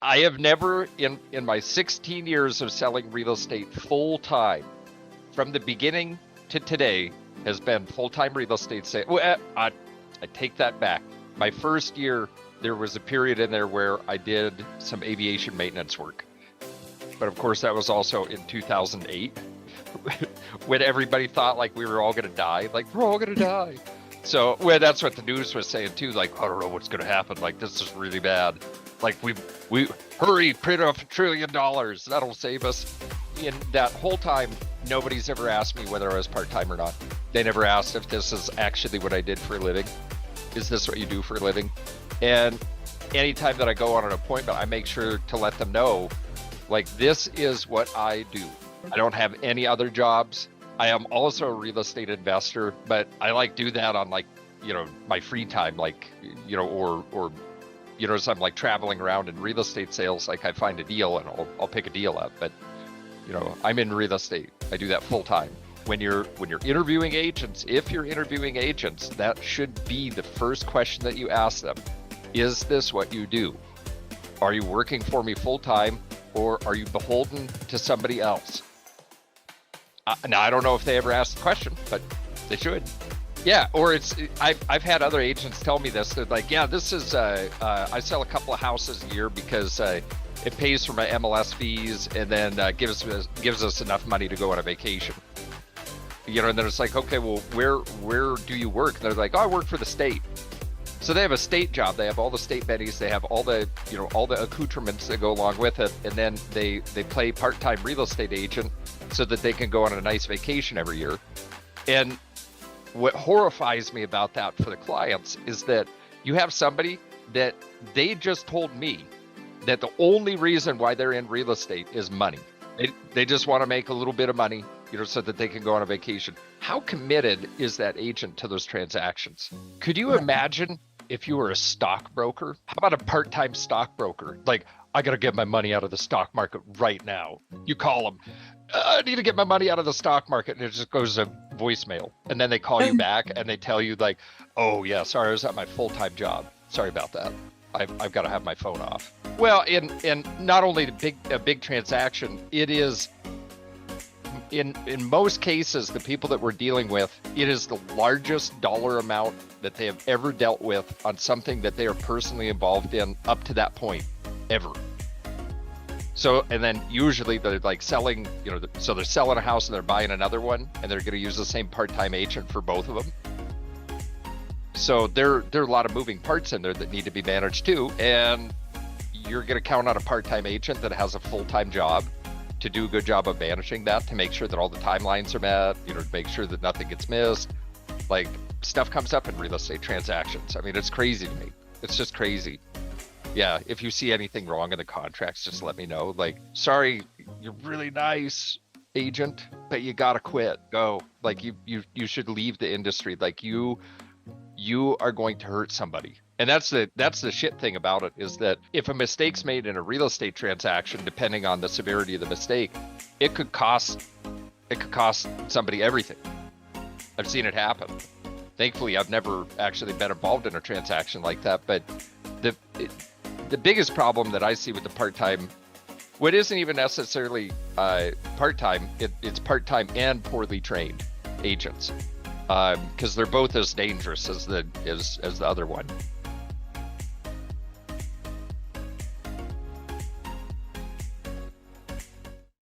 I have never, in my 16 years of selling real estate full time, from the beginning to today, has been full-time real estate sale. Well, I take that back. My first year, there was a period in there where I did some aviation maintenance work. But of course, that was also in 2008, when everybody thought like we were all going to die. Like, we're all going to die. So, well, that's what the news was saying too. Like, I don't know what's going to happen. Like, this is really bad. Like, we hurry, print off $1 trillion. That'll save us. In that whole time, nobody's ever asked me whether I was part-time or not. They never asked if this is actually what I did for a living. Is this what you do for a living? And anytime that I go on an appointment, I make sure to let them know, like, this is what I do. I don't have any other jobs. I am also a real estate investor, but I like do that on, like, you know, my free time, like, you know, or you know, as I'm like traveling around in real estate sales, like I find a deal and I'll pick a deal up. But, you know, I'm in real estate. I do that full time. When you're interviewing agents, if you're interviewing agents, that should be the first question that you ask them. Is this what you do? Are you working for me full time, or are you beholden to somebody else? Now, I don't know if they ever asked the question, but they should. Yeah, or I've had other agents tell me this. They're like, yeah, this is, I sell a couple of houses a year because it pays for my MLS fees and then gives us enough money to go on a vacation. You know, and then it's like, okay, well, where do you work? And they're like, oh, I work for the state. So they have a state job. They have all the state bennies. They have all the, you know, all the accoutrements that go along with it. And then they play part-time real estate agent so that they can go on a nice vacation every year. And what horrifies me about that for the clients is that you have somebody that they just told me that the only reason why they're in real estate is money. They just want to make a little bit of money, you know, so that they can go on a vacation. How committed is that agent to those transactions? Could you imagine if you were a stockbroker? How about a part-time stockbroker? Like, I got to get my money out of the stock market right now. You call them, I need to get my money out of the stock market. And it just goes to voicemail. And then they call you back and they tell you like, oh yeah, sorry, I was at my full-time job. Sorry about that. I've got to have my phone off. Well, in not only a big transaction, it is, in most cases, the people that we're dealing with, it is the largest dollar amount that they have ever dealt with on something that they are personally involved in up to that point, ever. So, and then usually they're like selling, you know, so they're selling a house and they're buying another one, and they're going to use the same part-time agent for both of them. So there are a lot of moving parts in there that need to be managed too. And you're going to count on a part-time agent that has a full-time job to do a good job of managing that, to make sure that all the timelines are met, you know, to make sure that nothing gets missed. Like, stuff comes up in real estate transactions. I mean, it's crazy to me. It's just crazy. Yeah, if you see anything wrong in the contracts, just let me know. Like, sorry, you're really nice, agent, but you gotta quit. Go. Like, you should leave the industry. Like, you are going to hurt somebody. And that's the shit thing about it, is that if a mistake's made in a real estate transaction, depending on the severity of the mistake, it could cost somebody everything. I've seen it happen. Thankfully, I've never actually been involved in a transaction like that. But the biggest problem that I see with the part-time, what isn't even necessarily part-time, it's part-time and poorly trained agents. Because they're both as dangerous as the other one.